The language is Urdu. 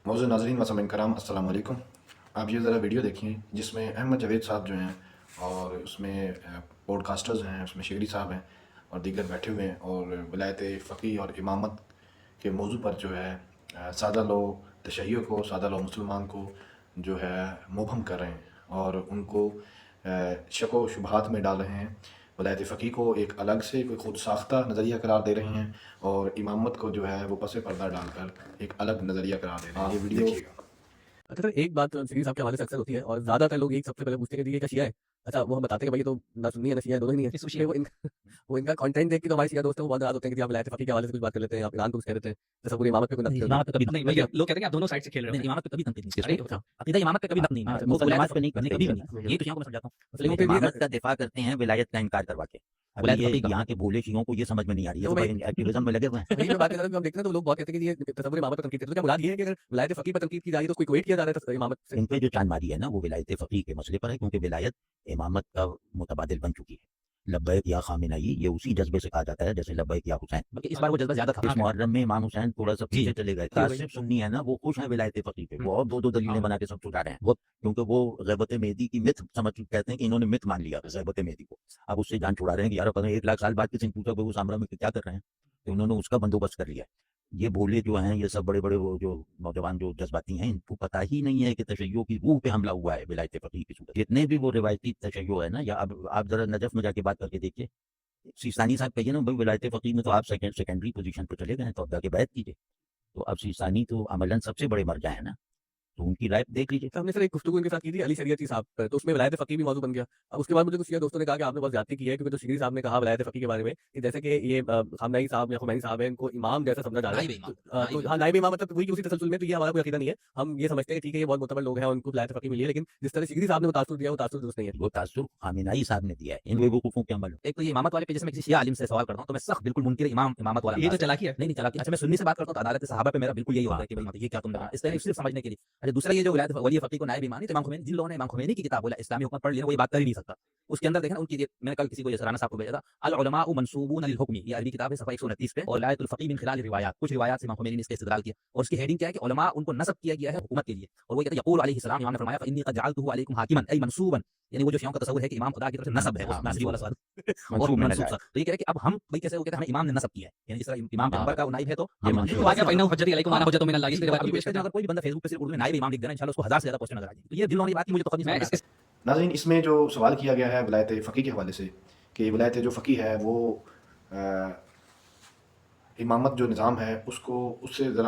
موضوع ناظرین و سامعین کرام السلام علیکم. آپ یہ ذرا ویڈیو دیکھیں جس میں احمد جاوید صاحب جو ہیں اور اس میں پوڈ کاسٹرز ہیں، اس میں شیری صاحب ہیں اور دیگر بیٹھے ہوئے ہیں اور ولایت فقیہ اور امامت کے موضوع پر جو ہے سادہ لو تشیع کو، سادہ لو مسلمان کو جو ہے مبہم کر رہے ہیں اور ان کو شک و شبہات میں ڈال رہے ہیں. ولایت فقیہ کو ایک الگ سے کوئی خود ساختہ نظریہ قرار دے رہے ہیں اور امامت کو جو ہے وہ پس پردہ ڈال کر ایک الگ نظریہ قرار دے رہے ہیں. یہ ویڈیو دیکھیے گا. اچھا سر، ایک بات شریف صاحب کے حوالے سے اکثر ہوتی ہے اور زیادہ تر لوگ ایک سب سے پہلے پوچھتے ہیں کہ یہ کیا شیعہ ہے. اچھا وہ ہم بتاتے ہیں کہ بھائی یہ تو نہ سنی ہے نہ شیعہ ہے، دونوں ہی نہیں ہے. وہ ان کا کنٹینٹ دیکھ کے تو ہمارے شیعہ دوست ہیں وہ بہت ناراض ہوتے ہیں کہ آپ ولایت فقیہ کے حوالے سے کچھ بات کر لیتے ہیں، آپ ایران کو کچھ کہہ دیتے ہیں، جیسا پوری امامت پہ کوئی نقد امامت پہ کبھی نہیں، لوگ کہتے ہیں کہ آپ دونوں سائڈ سے کھیل رہے ہیں. امامت پہ کبھی تنقید نہیں ارے کی. عقیدہ امامت پہ کبھی نقد نہیں ہے. وہ علماء پہ نہیں کرتے کبھی بھی ہیں. نہیں. یہ تو شیعوں کو میں سمجھاتا ہوں. لوگوں کے لیے امامت کا دفاع کرتے ہیں ولایت کا انکار کروا کے. اب ولایت یہ فقیہ کا. یہاں کے بھولے شیعوں کو یہ سمجھ میں نہیں آ رہی ہے، تو تو بھائی- ایکٹیویزم میں لگے ہوئے ہیں. وہی میں بات کر رہا ہوں کہ ہم دیکھتے ہیں تو لوگ بہت کہتے ہیں کہ یہ تصور امامت پر تنقید کرتے ہیں. تو کیا مراد یہ ہے کہ اگر ولایت فقیہ پر تنقید کی جا رہی ہے تو اس کو ایکویٹ کیا جا رہا ہے امامت سے؟ ان پہ جو چاند ماری ہے نا وہ ولایت فقیہ کے مسئلے پر ہے، کیونکہ ولایت امامت کا متبادل بن چکی ہے. لبیک یا خامنئی یہ اسی جذبے سے کہا جاتا ہے جیسے لبیک یا حسین. بلکہ اس بار وہ جذبہ زیادہ تھا. اس محرم میں امام حسین تھوڑا سا پیچھے چلے گئے. جی. تعصب سنی ہے نا وہ خوش ہیں ولایت فقیہ پہ، وہ اور دو دلیلیں بنا کے سب چھٹا رہے ہیں، کیونکہ وہ غیبت مہدی کی مت سمجھ کہتے ہیں کہ انہوں نے مت مان لیا غیبت مہدی کو. اب اس سے جان چھڑا رہے ہیں کہ یار پتہ نہیں 1 لاکھ سال بعد کسی نے پوچھا کہ وہ سامرا میں کیا کر رہے ہیں، تو انہوں نے اس کا بندوبست کر لیا. یہ بولے جو ہیں یہ سب بڑے بڑے وہ جو نوجوان جو جذباتی ہیں ان کو پتہ ہی نہیں ہے کہ تشیع کی روح پہ حملہ ہوا ہے ولایت فقیہ کی صورت. جتنے بھی وہ روایتی تشیع ہے نا، یا اب آپ ذرا نجف میں جا کے بات کر کے دیکھیے، سیستانی صاحب کہیے نا بھائی ولایت فقیہ میں تو آپ سیکنڈری پوزیشن پہ چلے گئے ہیں، تو اب جا کے بیعت کیجیے. تو اب سیستانی تو عملاً سب سے بڑے مرجع ہیں نا، تو ان کی رائے دیکھ لیجیے. ہم نے سر ایک گفتگو ان کے ساتھ کی تھی علی شریعتی صاحب پر، تو اس میں ولایت فقیہ بھی موضوع بن گیا. اب اس کے بعد مجھے کچھ شیعہ دوستوں نے کہا کہ آپ نے بہت زیادتی کی ہے، کیونکہ تو شیری صاحب نے کہا ولایت فقیہ کے بارے میں کہ جیسے کہ یہ خامنئی صاحب یا خمینی صاحب ہیں ان کو امام جیسا سمجھا جا رہا ہے. تو ہاں نائب امام مطلب وہی کہ اسی تسلسل میں، تو یہ ہمارا کوئی عقیدہ نہیں ہے. ہم یہ سمجھتے ہیں کہ ٹھیک ہے یہ بہت معتبر لوگ ہیں اور ان کو ولایت فقیہ ملی ہے، لیکن جس طرح شیری صاحب نے وہ تاثر دیا وہ تاثر درست نہیں ہے. وہ تاثر خامنہئی صاحب نے دیا ہے ان بیوقوفوں کے عمل. ایک تو یہ امامت والے پہ جیسے میں کسی شیعہ عالم سے سوال کرتا ہوں تو میں سخت بالکل منکر امامت والا. یہ تو چلاکی ہے. نہیں چلاکی. اچھا میں سنی سے بات کرتا ہوں تو عدالت صحابہ پہ میرا بالکل یہی ہوتا ہے کہ بھائی یہ کیا تم نے اس طرح صرف سمجھنے کے لیے. اچھا دوسرا یہ جو ولایت ولی فقیہ کو نائب امام، تو امام خمینی جن لوگوں نے امام خمینی کی کتاب بولا اسلامی حکومت پڑھ لی وہ یہ بات کر ہی نہیں سکتا. اس کے اندر دیکھنا ان کی میں نے کل کسی کو سرانہ صاحب کو بھیجا تھا، العلماء منصوبون للحکم، یہ عربی کتاب ہے صفحہ 129 پہ، اور ولایت الفقیہ من خلال روایات، کچھ روایات سے امام خمینی نے اس کا استدلال کیا اور اس کی ہیڈنگ کیا ہے کہ علماء ان کو نسب کیا گیا ہے حکومت کے لیے. اور وہ کہتے ہیں یقول علیہ السلام، امام نے فرمایا فانی قد جعلته علیکم حاکما ای منصوبا، یعنی وہ جو شیعوں کا تصور ہے کہ امام خدا کی طرف سے نسب ہے، وہ ناسبی والا سوال اور منصوب سا. تو یہ کہہ رہے کہ اب ہم بھائی کیسے وہ کہتے ہیں ہمیں امام نے نسب کیا ہے، یعنی جس طرح امام پیغمبر کا وہ نائب ہے تو واقعہ فإنه حجتی علیکم وانا حجۃ من اللہ. اس لیے اگر کوئی بھی بندہ فیس بک پہ صرف اردو میں نائب امام لکھ دینا انشاءاللہ اس کو 1000 سے زیادہ پوسٹیں نظر آ جائیں. تو یہ دلوں نے بات کی مجھے تو خود نہیں سمجھ. ناظرین اس میں جو سوال کیا گیا ہے ولایت فقیہ کے حوالے سے کہ ولایت جو فقیہ ہے وہ امامت جو نظام ہے اس کو اس سے ذرا